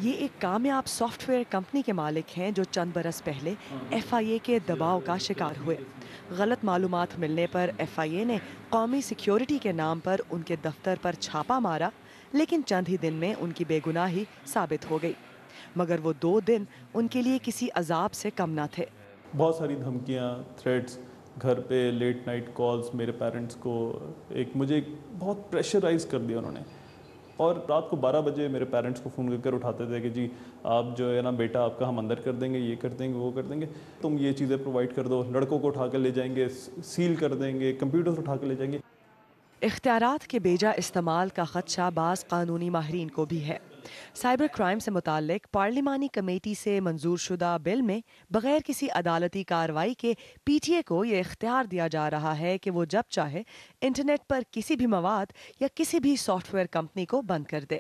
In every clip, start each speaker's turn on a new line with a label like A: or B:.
A: یہ ایک کامیاب سافٹ ویئر کمپنی کے مالک ہیں جو چند برس پہلے ایف آئی اے کے دباؤ کا شکار ہوئے۔ غلط معلومات ملنے پر ایف آئی اے نے قومی سیکیورٹی کے نام پر ان کے دفتر پر چھاپا مارا، لیکن چند ہی دن میں ان کی بے گناہی ثابت ہو گئی، مگر وہ 2 دن ان کے لیے کسی عذاب سے کم نہ تھے۔
B: بہت ساری دھمکیاں، تھریٹس، گھر پہ لیٹ نائٹ کالز، میرے پیرنٹس کو مجھے بہت پریشرائز کر دیا انہوں نے۔ اور رات کو 12 بجے میرے پیرنٹس کو فون کر اٹھاتے تھے کہ جی آپ جو ہے نا بیٹا آپ کا ہم اندر کر دیں گے، یہ کر دیں گے، وہ کر دیں گے، تم یہ چیزیں پرووائڈ کر دو، لڑکوں کو اٹھا کے لے جائیں گے، سیل کر دیں گے، کمپیوٹرز اٹھا کے لے جائیں گے۔
A: اختیارات کے بیجا استعمال کا خدشہ بعض قانونی ماہرین کو بھی ہے۔ سائبر کرائم سے متعلق پارلیمانی کمیٹی سے منظور شدہ بل میں بغیر کسی عدالتی کارروائی کے پی ٹی اے کو یہ اختیار دیا جا رہا ہے کہ وہ جب چاہے انٹرنیٹ پر کسی بھی مواد یا کسی بھی سافٹ ویئر کمپنی کو بند کر دے۔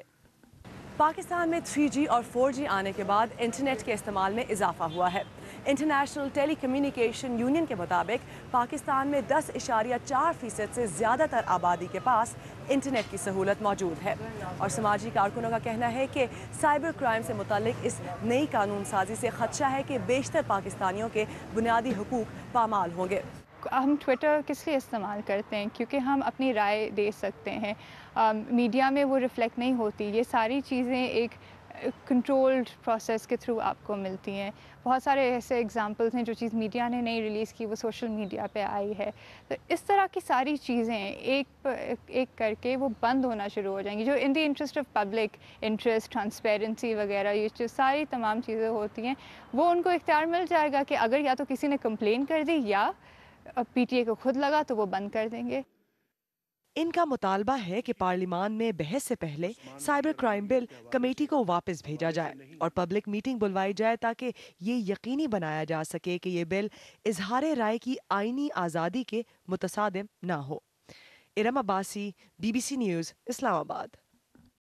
A: پاکستان میں 3G اور 4G آنے کے بعد انٹرنیٹ کے استعمال میں اضافہ ہوا ہے۔ انٹرنیشنل ٹیلی کمیونیکیشن یونین کے مطابق پاکستان میں 10.4% سے زیادہ تر آبادی کے پاس انٹرنیٹ کی سہولت موجود ہے، اور سماجی کارکنوں کا کہنا ہے کہ سائبر کرائم سے متعلق اس نئی قانون سازی سے خدشہ ہے کہ بیشتر پاکستانیوں کے بنیادی حقوق پامال ہوں گے۔
C: ہم ٹویٹر کس لیے استعمال کرتے ہیں؟ کیونکہ ہم اپنی رائے دے سکتے ہیں، میڈیا میں وہ ریفلیکٹ نہیں ہوتی۔ یہ ساری چیزیں ایک کنٹرولڈ پروسیس کے تھرو آپ کو ملتی ہیں۔ بہت سارے ایسے ایگزامپلس ہیں جو چیز میڈیا نے نہیں ریلیز کی، وہ سوشل میڈیا پہ آئی ہے۔ تو اس طرح کی ساری چیزیں ایک کر کے وہ بند ہونا شروع ہو جائیں گی، جو in the interest of public interest, transparency وغیرہ، یہ جو ساری تمام چیزیں ہوتی ہیں، وہ ان کو اختیار مل جائے گا کہ اگر یا تو کسی نے کمپلین کر دی یا پی ٹی اے کو خود لگا تو وہ بند کر دیں گے۔
A: ان کا مطالبہ ہے کہ پارلیمان میں بحث سے پہلے سائبر کرائم بل کمیٹی کو واپس بھیجا جائے اور پبلک میٹنگ بلوائی جائے تاکہ یہ یقینی بنایا جا سکے کہ یہ بل اظہار رائے کی آئینی آزادی کے متصادم نہ ہو۔ ارم عباسی، BBC نیوز، اسلام آباد۔